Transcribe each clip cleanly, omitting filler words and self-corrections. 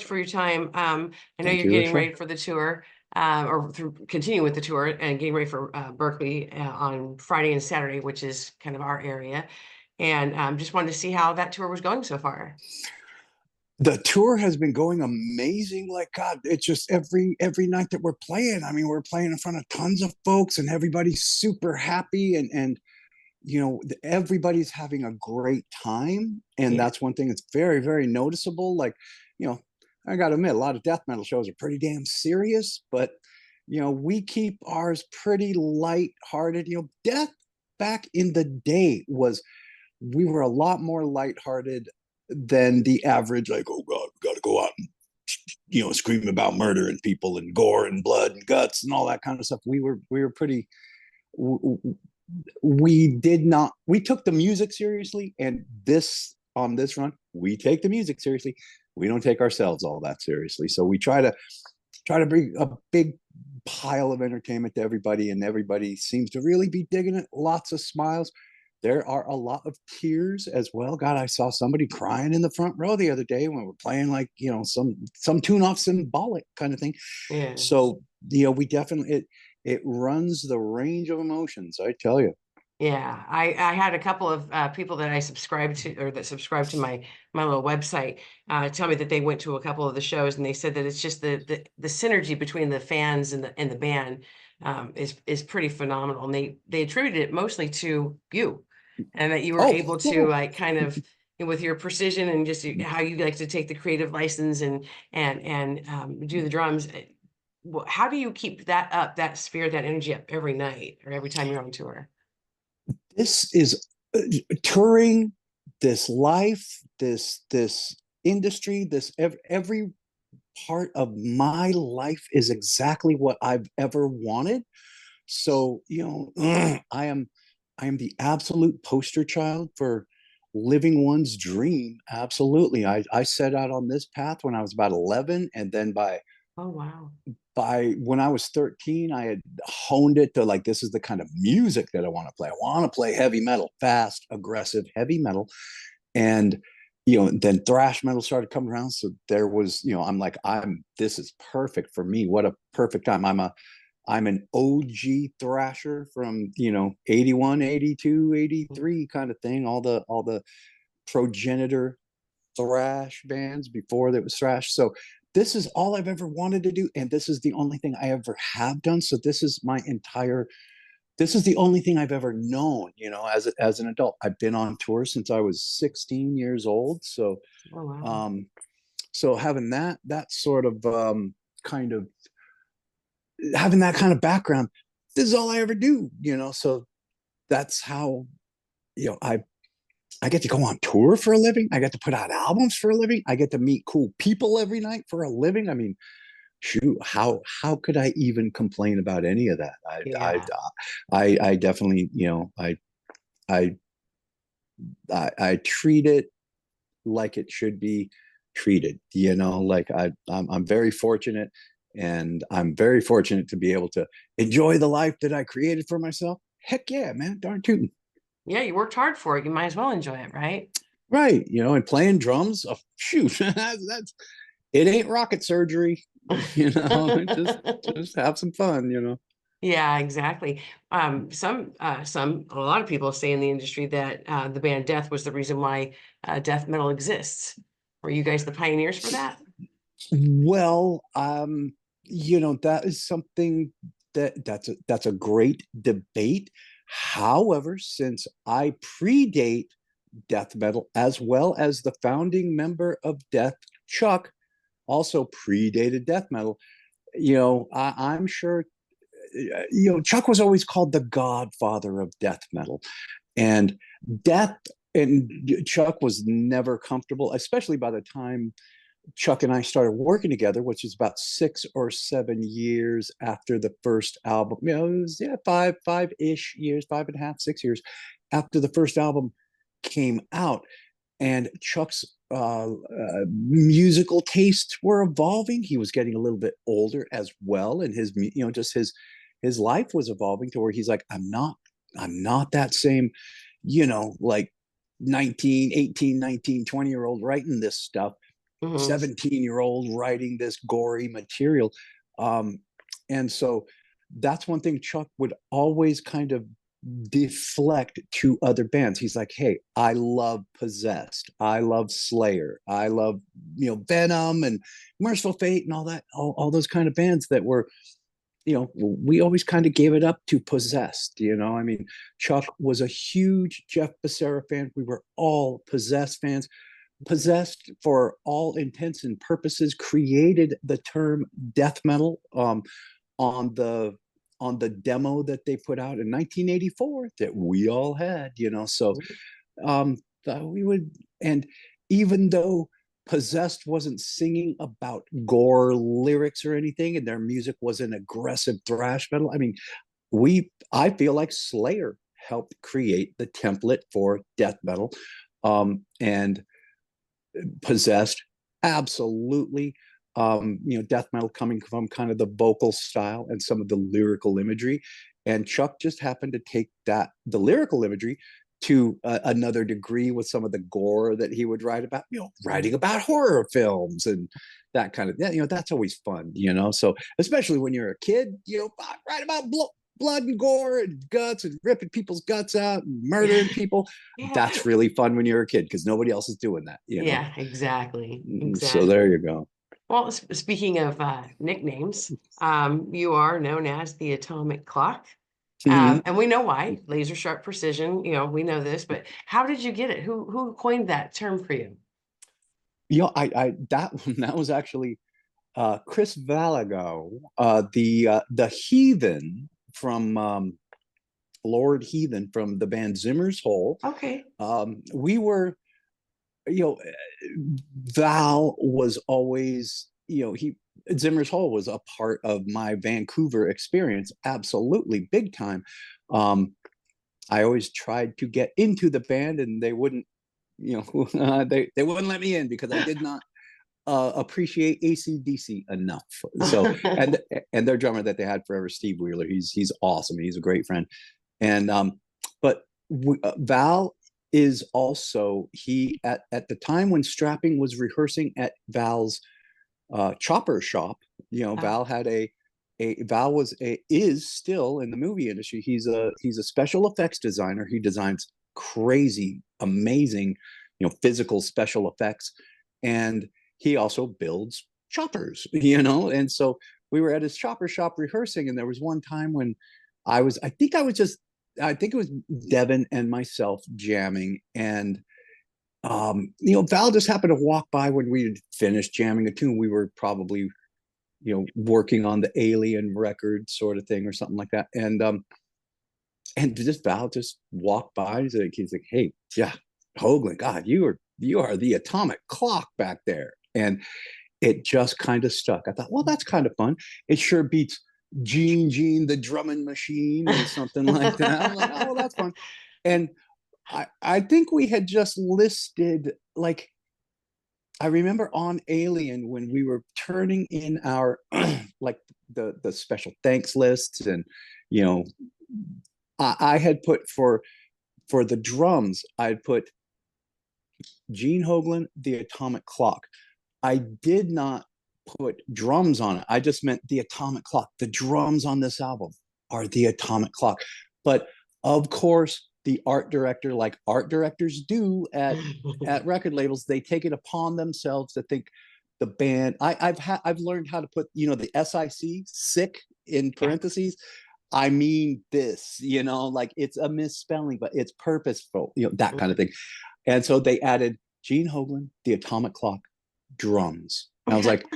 for your time. I know Thank you're you, getting Rachel. ready for the tour, or through continuing with the tour and getting ready for Berkeley on Friday and Saturday, which is kind of our area. And just wanted to see how that tour was going so far. The tour has been going amazing. Like God, it's just every night that we're playing. I mean, we're playing in front of tons of folks, and everybody's super happy, and everybody's having a great time, and Yeah. that's one thing that's very noticeable. Like, you know, I got to admit, a lot of death metal shows are pretty damn serious, but we keep ours pretty light-hearted. Death back in the day was we were a lot more lighthearted than the average, like, oh God, we got to go out and scream about murder and people and gore and blood and guts and all that kind of stuff. We were pretty. We did not. We took the music seriously, and on this run, we take the music seriously. We don't take ourselves all that seriously, so we try to bring a big pile of entertainment to everybody, and everybody seems to really be digging it. Lots of smiles. There are a lot of tears as well. God, I saw somebody crying in the front row the other day when we're playing, like, some tune off symbolic kind of thing. Yeah. So we definitely it runs the range of emotions, I tell you. Yeah, I had a couple of people that I subscribed to, or that subscribed to my little website, tell me that they went to a couple of the shows, and they said that it's just the synergy between the fans and the band is pretty phenomenal, and they attributed it mostly to you, and that you were Oh, able to, oh. like, kind of, with your precision and just how you like to take the creative license and do the drums. How do you keep that up, that spirit, that energy up every night or every time you're on tour? This is touring, this life, this industry, this every part of my life is exactly what I've ever wanted. So, I am the absolute poster child for living one's dream. Absolutely. I set out on this path when I was about 11, and then Oh, wow. by when I was 13, I had honed it to, like, this is the kind of music that I want to play. I want to play heavy metal, fast, aggressive, heavy metal. And then thrash metal started coming around. So there was, I'm like, this is perfect for me. What a perfect time. I'm an OG thrasher from 81, 82, Mm. 83 kind of thing. All the progenitor thrash bands before there was thrash. So this is all I've ever wanted to do, and this is the only thing I ever have done. So this is the only thing I've ever known, as an adult. I've been on tour since I was 16 years old. So Oh, wow. um so having that sort of kind of having that kind of background, this is all I ever do. So that's how I get to go on tour for a living. I get to put out albums for a living. I get to meet cool people every night for a living. I mean, shoot, how could I even complain about any of that? Yeah. I definitely, I I treat it like it should be treated. Like I'm very fortunate, and I'm very fortunate to be able to enjoy the life that I created for myself. Heck yeah, man, darn tootin'. Yeah, you worked hard for it. You might as well enjoy it, right? Right, and playing drums. Oh, shoot, that's it. Ain't rocket surgery. Just have some fun. Yeah, exactly. A lot of people say in the industry that the band Death was the reason why death metal exists. Were you guys the pioneers for that? Well, that is something that's a great debate. However, since I predate death metal, as well as the founding member of Death, Chuck, also predated death metal. I'm sure. Chuck was always called the godfather of death metal, and death. And Chuck was never comfortable, especially by the time Chuck and I started working together, which is about 6 or 7 years after the first album. It was, yeah, five-ish years, 5.5, 6 years after the first album came out. And Chuck's musical tastes were evolving. He was getting a little bit older as well, and just his life was evolving to where he's like, I'm not that same, like 19, 18, 19, 20-year-old writing this stuff. Hmm. 17-year-old writing this gory material. Um, and so that's one thing Chuck would always kind of deflect to other bands. He's like, hey, I love Possessed, I love Slayer, I love, Venom and Merciful Fate and all that, all those kind of bands that were, we always kind of gave it up to Possessed. I mean, Chuck was a huge Jeff Becerra fan. We were all Possessed fans. Possessed, for all intents and purposes, created the term death metal, on the demo that they put out in 1984 that we all had. So um, we would, and even though Possessed wasn't singing about gore lyrics or anything, and their music was an aggressive thrash metal, I mean, I feel like Slayer helped create the template for death metal. And Possessed, absolutely. Death metal coming from kind of the vocal style and some of the lyrical imagery. And Chuck just happened to take the lyrical imagery to another degree with some of the gore that he would write about, writing about horror films and that kind of, that's always fun, So especially when you're a kid, write about blood and gore and guts and ripping people's guts out and murdering people. Yeah. That's really fun when you're a kid because nobody else is doing that. Yeah, exactly. So there Exactly. you go. Well, speaking of nicknames, you are known as the Atomic Clock. Mhm. And we know why, laser sharp precision, we know this, but how did you get it? Who coined that term for you? I that was actually Chris Valago, the heathen from Lord Heathen from the band Zimmer's Hole. Okay. We were, you know, Val was always, he Zimmer's Hole was a part of my Vancouver experience, absolutely big time. Um, I always tried to get into the band, and they wouldn't, they wouldn't let me in because I did not appreciate ACDC enough. So, and their drummer that they had forever, Steve Wheeler, he's awesome. He's a great friend. And but Val is also, he at the time when Strapping was rehearsing at Val's chopper shop. Oh, Val had Val is still in the movie industry. He's a special effects designer. He designs crazy, amazing, physical special effects, and he also builds choppers. And so we were at his chopper shop rehearsing, and there was one time when I think it was Devin and myself jamming, and Val just happened to walk by when we had finished jamming a tune. We were probably, working on the Alien record sort of thing or something like that. And just Val just walked by. He's like, hey, yeah, Hoglan, God, you are the atomic clock back there. And it just kind of stuck. I thought, well, that's kind of fun. It sure beats Gene the drumming machine or something like that. I'm like, oh, well, that's fun. And I think we had just listed, like, I remember on Alien when we were turning in our like the special thanks lists, and you know I had put for the drums, I'd put Gene Hoglan, the Atomic Clock. I did not put drums on it. I just meant the Atomic Clock. The drums on this album are the Atomic Clock. But of course, the art director, like art directors do at record labels, they take it upon themselves to think the band. I've learned how to put the sick in Yeah. parentheses. I mean this, like it's a misspelling, but it's purposeful, that kind of thing. And so they added Gene Hoglan, the Atomic Clock, drums. And I was like,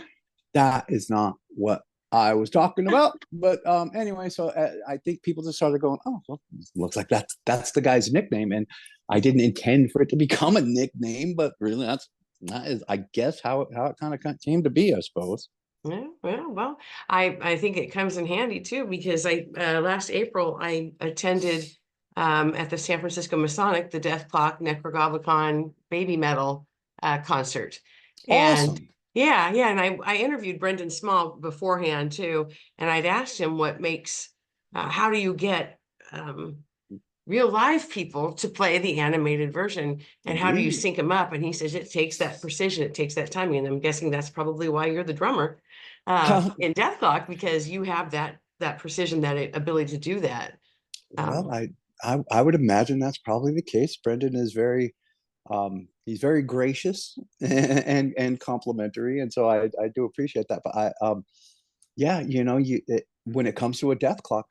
that is not what I was talking about. But anyway, so I think people just started going, oh, well, looks like that's the guy's nickname. And I didn't intend for it to become a nickname, but really that is, I guess, how it kind of came to be, I suppose. Yeah, well, I think it comes in handy too, because I last April I attended at the San Francisco Masonic the Death Clock Necrogoblicon Baby Metal concert. And Awesome. yeah, and I interviewed Brendan Small beforehand too, and I'd asked him what makes how do you get real live people to play the animated version, and how do you Indeed. sync them up? And he says it takes that precision, it takes that timing, and I'm guessing that's probably why you're the drummer in Death Clock, because you have that precision, that ability to do that. Well, um I would imagine that's probably the case. Brendan is very he's very gracious and complimentary, and so I do appreciate that. But yeah, when it comes to a death clock,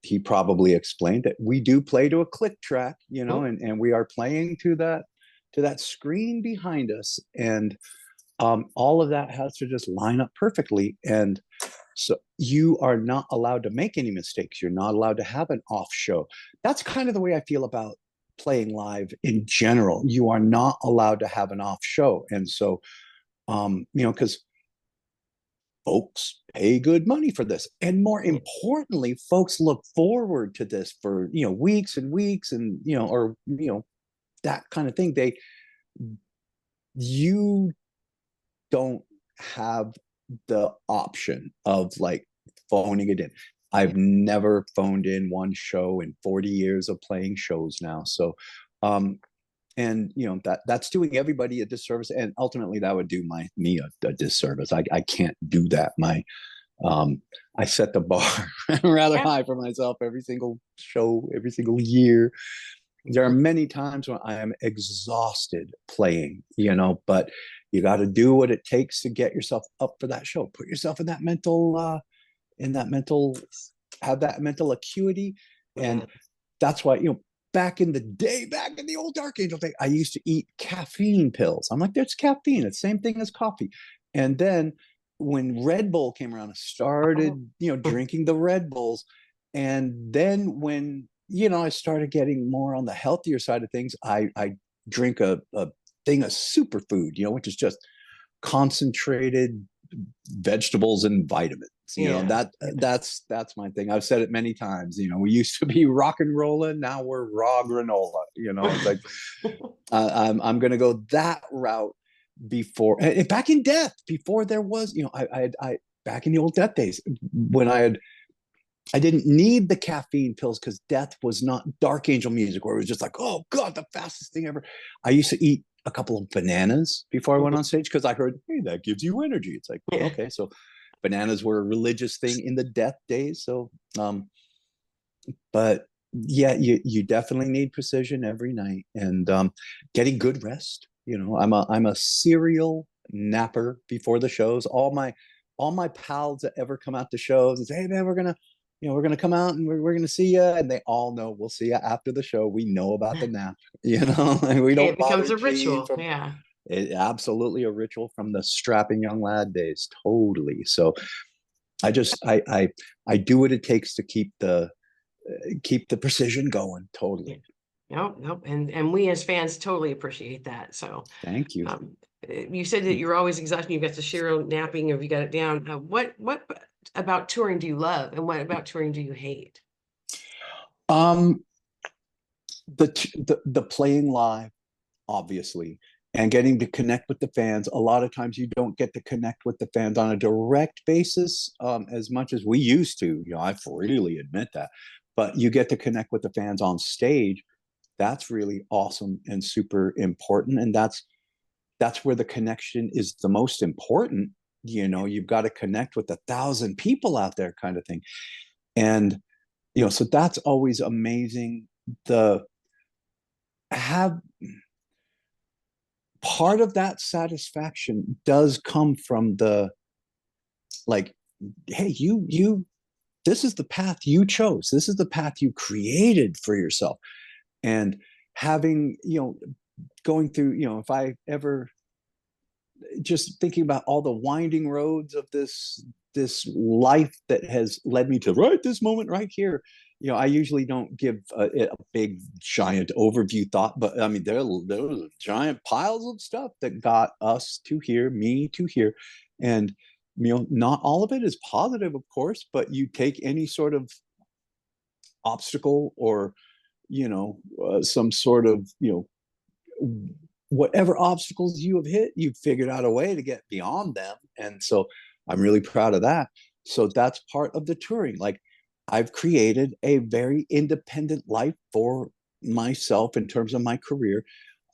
he probably explained that we do play to a click track, mm, and we are playing to that screen behind us, and all of that has to just line up perfectly. And so you are not allowed to make any mistakes. You're not allowed to have an off show. That's kind of the way I feel about playing live in general. You are not allowed to have an off show. And so, because folks pay good money for this. And more yeah, importantly, folks look forward to this for, weeks and weeks and, that kind of thing. You don't have the option of like phoning it in. yeah. I've never phoned in one show in 40 years of playing shows now. So, and that's doing everybody a disservice, and ultimately that would do me a disservice. I can't do that. Um, I set the bar rather Yeah. high for myself every single show, every single year. There are many times when I am exhausted playing, but you got to do what it takes to get yourself up for that show. Put yourself in that mental, have that mental acuity. And Yeah. that's why, back in the day, back in the old Dark Angel day, I used to eat caffeine pills. I'm like, there's caffeine. It's the same thing as coffee. And then when Red Bull came around, I Oh. started, drinking the Red Bulls. And then when, I started getting more on the healthier side of things, I drink a thing of superfood, which is just concentrated vegetables and vitamins. Yeah. Yeah. That's my thing. I've said it many times. We used to be rock and rolling, now we're raw granola. It's like I'm going to go that route before. And back in death, before there was, I back in the old death days when I didn't need the caffeine pills because death was not Dark Angel music where it was just like, oh God, the fastest thing ever. I used to eat a couple of bananas before I went on stage because I heard, hey, that gives you energy. It's like, Yeah. okay, so bananas were a religious thing in the death days. So, but yeah, you definitely need precision every night, and getting good rest. I'm a serial napper before the shows. All my pals that ever come out to shows and say, hey man, we're gonna come out and we're gonna see you, and they all know we'll see you after the show. We know about the nap, and we It don't becomes bother a Gene ritual. from Yeah. it. Absolutely a ritual from the strapping young lad days, totally. So I do what it takes to keep the precision going, Yeah. totally. Nope, nope. And we as fans totally appreciate that. So Thank you. you said that you're always exhausted. You've got the Shiro napping, or you got it down. What about touring do you love, and what about touring do you hate? um the playing live, obviously, and getting to connect with the fans. A lot of times you don't get to connect with the fans on a direct basis, as much as we used to. I freely admit that, but you get to connect with the fans on stage. That's really awesome and super important, and that's where the connection is the most important. You've got to connect with 1,000 people out there, kind of thing. And so that's always amazing. The have Part of that satisfaction does come from the, like, hey, you this is the path you chose, this is the path you created for yourself. And having, going through, if I ever, just thinking about all the winding roads of this life that has led me to right this moment right here. I usually don't give a big giant overview thought, but I mean there was giant piles of stuff that got us to here, me to here. And not all of it is positive, of course, but you take any sort of obstacle or some sort of whatever obstacles you have hit, you've figured out a way to get beyond them. And so I'm really proud of that. So that's part of the touring. Like, I've created a very independent life for myself in terms of my career.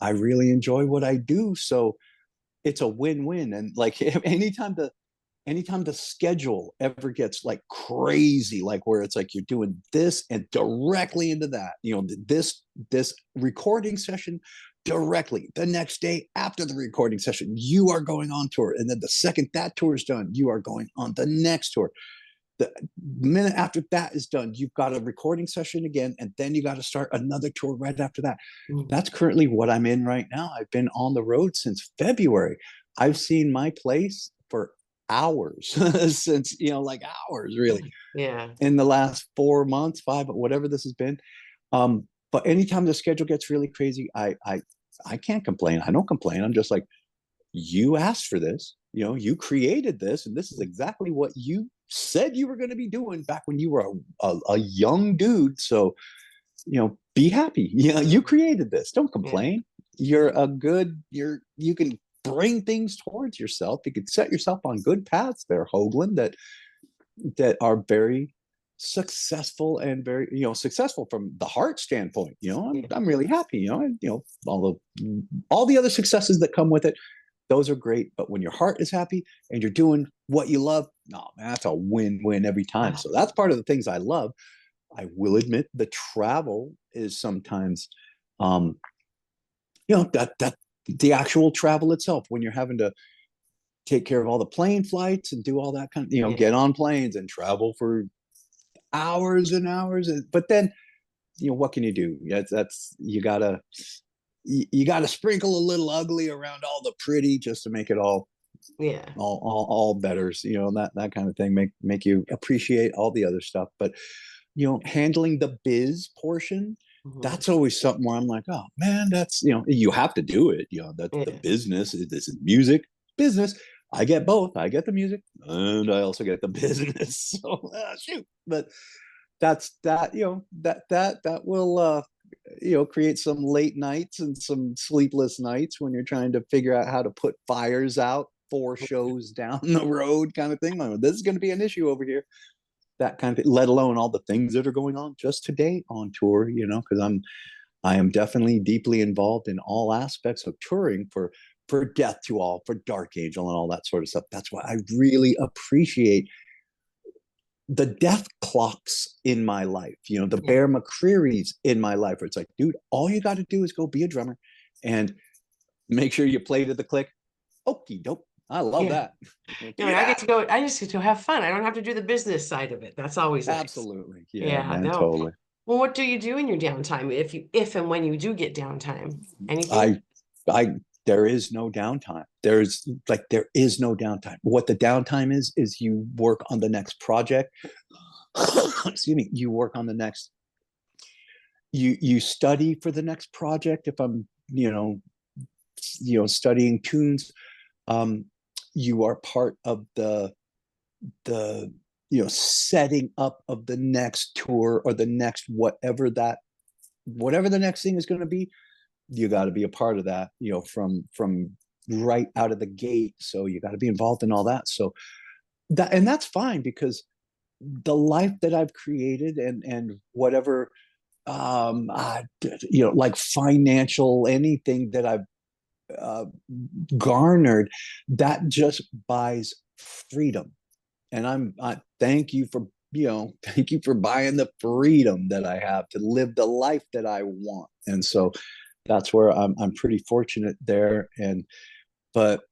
I really enjoy what I do, so it's a win-win. And like anytime the schedule ever gets like crazy, like where it's like you're doing this and directly into that, this recording session directly the next day after the recording session, you are going on tour. And then the second that tour is done, you are going on the next tour. The minute after that is done, you've got a recording session again, and then you got to start another tour right after that. Mm. That's currently what I'm in right now. I've been on the road since February. I've seen my place for hours since, like hours really, Yeah. in the last 4 months, five, whatever this has been. But anytime the schedule gets really crazy, I can't complain. I don't complain. I'm just like, you asked for this, you created this, and this is exactly what you said you were going to be doing back when you were a young dude. So, be happy. You created this. Don't Yeah. complain. You can bring things towards yourself. You can set yourself on good paths there, Hoglan, that are very successful, and very, successful from the heart standpoint. Yeah. I'm really happy, all the other successes that come with it, those are great. But when your heart is happy and you're doing what you love, no, man, that's a win-win every time. Uh, So that's part of the things I love. I will admit the travel is sometimes, um, that the actual travel itself, when you're having to take care of all the plane flights and do all that kind of, yeah. get on planes and travel for hours and hours. But then, what can you do? That's you gotta sprinkle a little ugly around all the pretty just to make it Yeah. all better. So, that kind of thing make you appreciate all the other stuff. But handling the biz portion, Mhm. that's always something where I'm like, oh man, that's, you have to do it. That's the Yeah. business. This is music business. I get both. I get the music and I also get the business. So shoot, but that's that. That will create some late nights and some sleepless nights when you're trying to figure out how to put fires out 4 shows down the road, kind of thing. Like, this is going to be an issue over here, that kind of thing, let alone all the things that are going on just today on tour, because I am definitely deeply involved in all aspects of touring for Death to All, for Dark Angel, and all that sort of stuff. That's why I really appreciate the death clocks in my life, the Yeah. Bear McCreary's in my life, where it's like, dude, all you got to do is go be a drummer and make sure you play to the click. Okie doke. I love Yeah. that. You're like, Yeah, I just get to have fun. I don't have to do the business side of it. That's always nice. absolutely. Yeah, Yeah, man, no. totally. Well, what do you do in your downtime if and when you do get downtime? Anything? I, I, there is no downtime. There is no downtime. What the downtime is you work on the next project. Excuse me. You work on the next, you study for the next project. If I'm, studying tunes, um, you are part of the setting up of the next tour or the next whatever the next thing is going to be. You got to be a part of that, from right out of the gate. So you got to be involved in all that. So that's fine, because the life that I've created, and whatever, like financial, anything that I've uh, garnered, that just buys freedom. And I thank you for, thank you for buying the freedom that I have to live the life that I want. And so that's where I'm pretty fortunate there. And but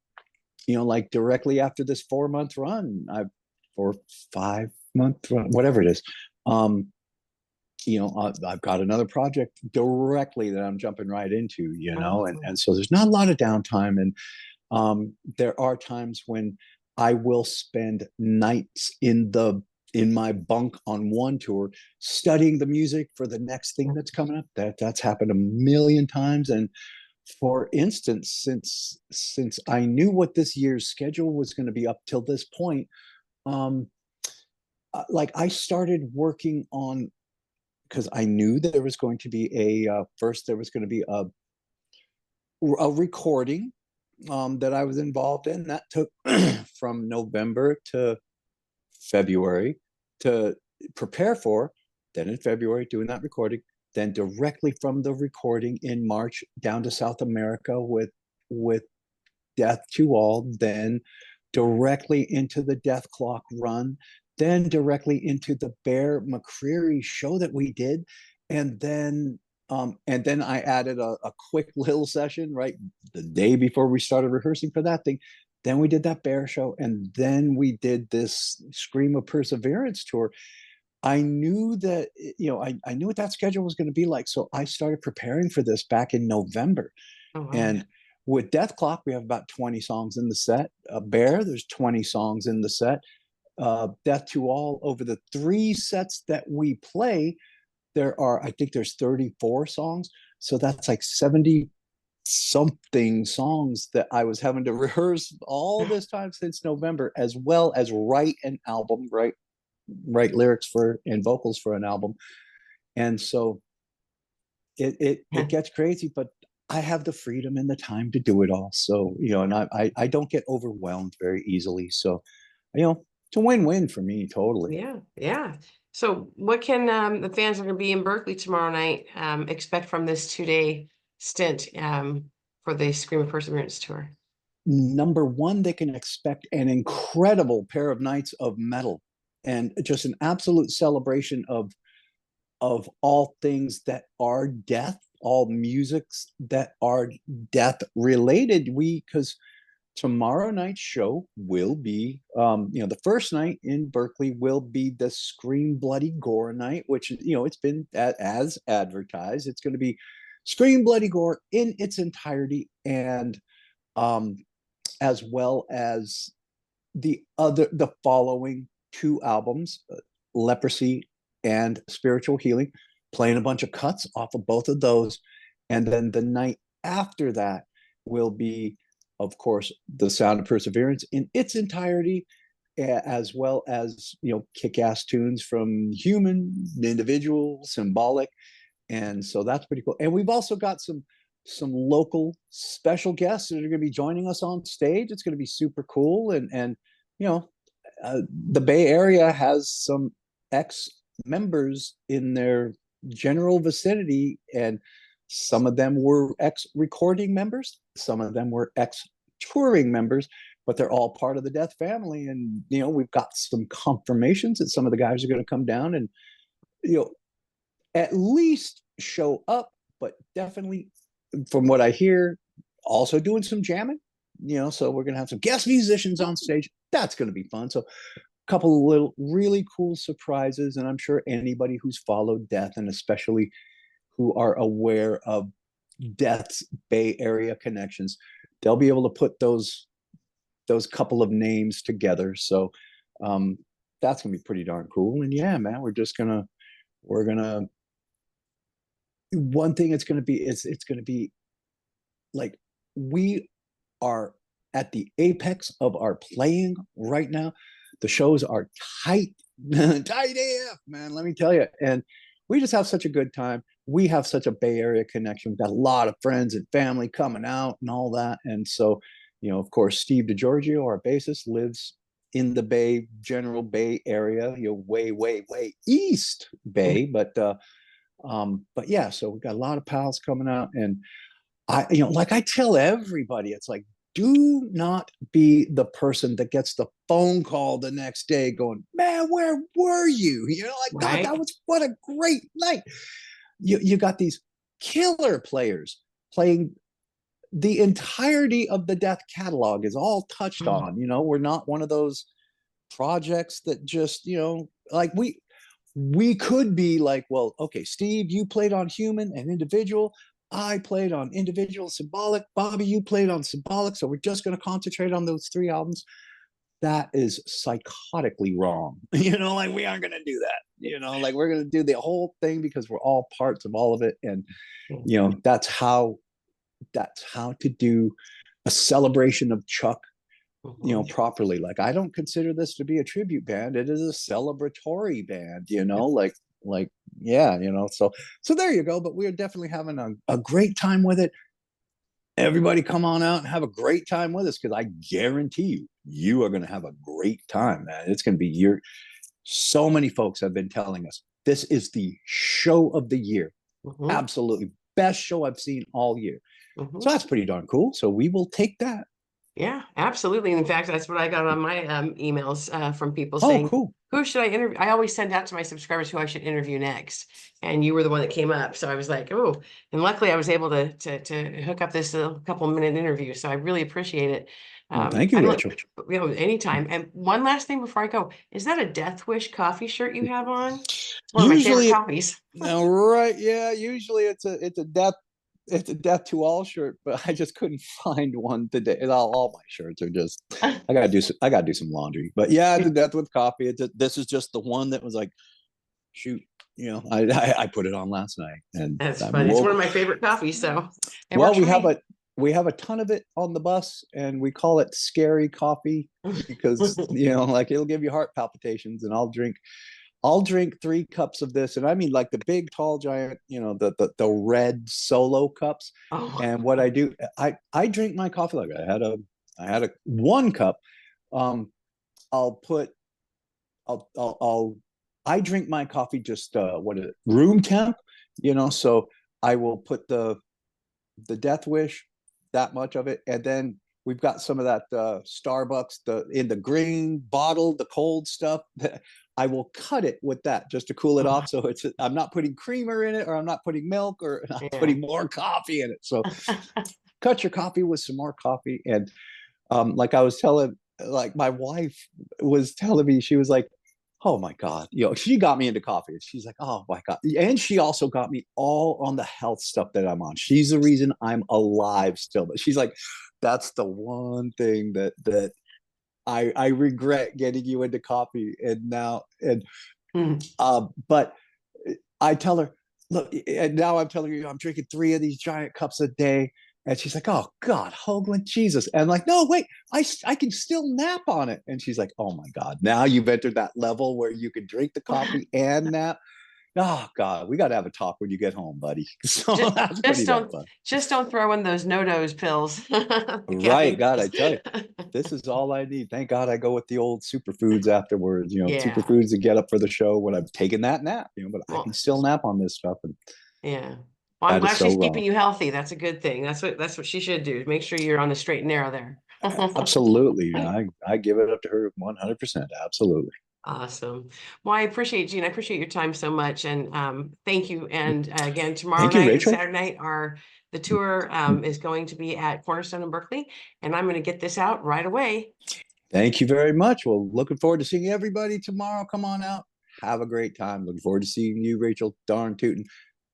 like directly after this 4 month run, or 5 month run, whatever it is, um, I've got another project directly that I'm jumping right into, Oh, and so there's not a lot of downtime. And there are times when I will spend nights in my bunk on one tour studying the music for the next thing that's coming up. That's happened a million times. And for instance, since I knew what this year's schedule was going to be up till this point, um, like I started working on, because I knew there was going to be first there was going to be a recording that I was involved in. That took from November to February to prepare for. Then in February, doing that recording. Then directly from the recording in March down to South America with Death to All. Then directly into the Death Clock run. Then directly into the Bear McCreary show that we did, and then I added a quick little session right the day before we started rehearsing for that thing. Then we did that Bear show, and then we did this Scream of Perseverance tour. I knew that, I knew what that schedule was going to be like. So I started preparing for this back in November. Oh, wow. And with Death Clock, we have about 20 songs in the set. Bear, there's 20 songs in the set. Death to All, over the 3 sets that we play, I think there's 34 songs. So that's like 70 something songs that I was having to rehearse all this time since November, as well as write an album, write lyrics for and vocals for an album. And so it gets crazy, but I have the freedom and the time to do it all. So, and I don't get overwhelmed very easily. So, it's a win-win for me, totally. Yeah, yeah. So what can the fans are going to be in Berkeley tomorrow night expect from this 2-day stint for the Scream of Perseverance tour? Number one, they can expect an incredible pair of nights of metal and just an absolute celebration of all things that are death, all musics that are death related. Because tomorrow night's show will be, the first night in Berkeley will be the Scream Bloody Gore night, which, it's been as advertised. It's going to be Scream Bloody Gore in its entirety, and as well as the following 2 albums, Leprosy and Spiritual Healing, playing a bunch of cuts off of both of those. And then the night after that will be, of course, The Sound of Perseverance in its entirety, as well as, kick-ass tunes from Human, Individual, Symbolic. And so that's pretty cool. And we've also got some local special guests that are going to be joining us on stage. It's going to be super cool. And the Bay Area has some ex members in their general vicinity, and some of them were ex recording members, some of them were ex touring members, but they're all part of the Death family. And we've got some confirmations that some of the guys are going to come down and at least show up, but definitely, from what I hear, also doing some jamming. So we're going to have some guest musicians on stage. That's going to be fun. So a couple of little really cool surprises, and I'm sure anybody who's followed Death, and especially who are aware of Death's Bay Area connections, they'll be able to put those couple of names together. So that's gonna be pretty darn cool. And yeah, man, we're gonna one thing it's gonna be like, we are at the apex of our playing right now. The shows are tight, tight AF, man, let me tell you. And we just have such a good time. We have such a Bay Area connection. We've got a lot of friends and family coming out and all that. And so, of course, Steve DiGiorgio, our bassist, lives in the general Bay Area, way, way, way East Bay. But yeah, so we've got a lot of pals coming out. And like I tell everybody, it's like, do not be the person that gets the phone call the next day going, man, where were you? Like, God, that was, what a great night. You got these killer players playing the entirety of the Death catalog, is all touched on. We're not one of those projects that just, like we could be like, well, okay, Steve, you played on Human and Individual. I played on Individual, Symbolic. Bobby, you played on Symbolic. So we're just going to concentrate on those 3 albums. That is psychotically wrong. Like, we aren't going to do that. Like, we're going to do the whole thing because we're all parts of all of it. And, that's how to do a celebration of Chuck, properly. Like, I don't consider this to be a tribute band. It is a celebratory band, like, yeah, so there you go. But we're definitely having a great time with it. Everybody come on out and have a great time with us, because I guarantee you are going to have a great time, man. It's going to be So many folks have been telling us this is the show of the year. Mhm, Absolutely best show I've seen all year. So mhm. that's pretty darn cool. So we will take that. Yeah, absolutely. In fact, that's what I got on my emails from people Oh, saying, cool. who should I interview? I always send out to my subscribers who I should interview next. And you were the one that came up. So I was like, oh, and luckily I was able to hook up this couple minute interview. So I really appreciate it. Well, thank you, I'm look, Rachel. anytime. And one last thing before I go, is that a Death Wish coffee shirt you have on? It's one of my favorite Usually, coffees. no, right? Yeah, usually it's a death to all shirt, but I just couldn't find one today. And all my shirts are just I gotta do some laundry. But yeah, it's a death with coffee. This is just the one that was like, shoot, I put it on last night and That's I funny. It's one of woke. my favorite coffees, so it Well, works for me. we have a ton of it on the bus, and we call it scary coffee because like it'll give you heart palpitations, and I'll drink 3 cups of this, and I mean like the big, tall, giant, the red solo cups. Oh, And what I do, I drink my coffee like I had a 1 cup. Um, I'll put I'll I drink my coffee just what is it, room temp, so I will put the Death Wish, that much of it, and then we've got some of that Starbucks in the green bottle, the cold stuff. I will cut it with that just to cool it oh, off. So I'm not putting creamer in it, or I'm not putting milk, or not yeah. putting more coffee in it. So cut your coffee with some more coffee. And like I was telling, like my wife was telling me, she was like, oh my God, she got me into coffee. She's like, oh my God. And she also got me all on the health stuff that I'm on. She's the reason I'm alive still. But she's like, that's the one thing that I regret getting you into coffee. And now, Mm. but I tell her, look, and now I'm telling you, I'm drinking 3 of these giant cups a day. And she's like, oh God, Hoglan, Jesus. And I'm like, no, wait, I can still nap on it. And she's like, oh my God, now you've entered that level where you can drink the coffee and nap. Oh God, we got to have a talk when you get home, buddy. So Just, that's just pretty darn don't, fun. just don't throw in those no-dose pills, the Right. caffeine God, I pills. tell you, this is all I need. Thank God I go with the old superfoods afterwards, Yeah. superfoods to get up for the show when I've taken that nap, but I can Well, still nap on this stuff. And yeah. Well, I'm that is glad so she's keeping wrong. you healthy. That's a good thing. That's what she should do. Make sure you're on the straight and narrow there. Absolutely. I give it up to her 100%. Absolutely. Awesome. Well, I appreciate Gene. I appreciate your time so much, and thank you. And again, tomorrow Thank you, night and Rachel. Saturday night are the tour is going to be at Cornerstone in Berkeley, and I'm going to get this out right away. Thank you very much. Well, looking forward to seeing everybody tomorrow. Come on out. Have a great time. Looking forward to seeing you, Rachel. Darn tootin'.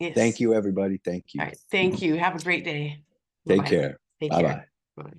Thank Yes. you, everybody. Thank All you. right. Thank you. Have a great day. Take Bye. care. Take Bye care. bye. Bye.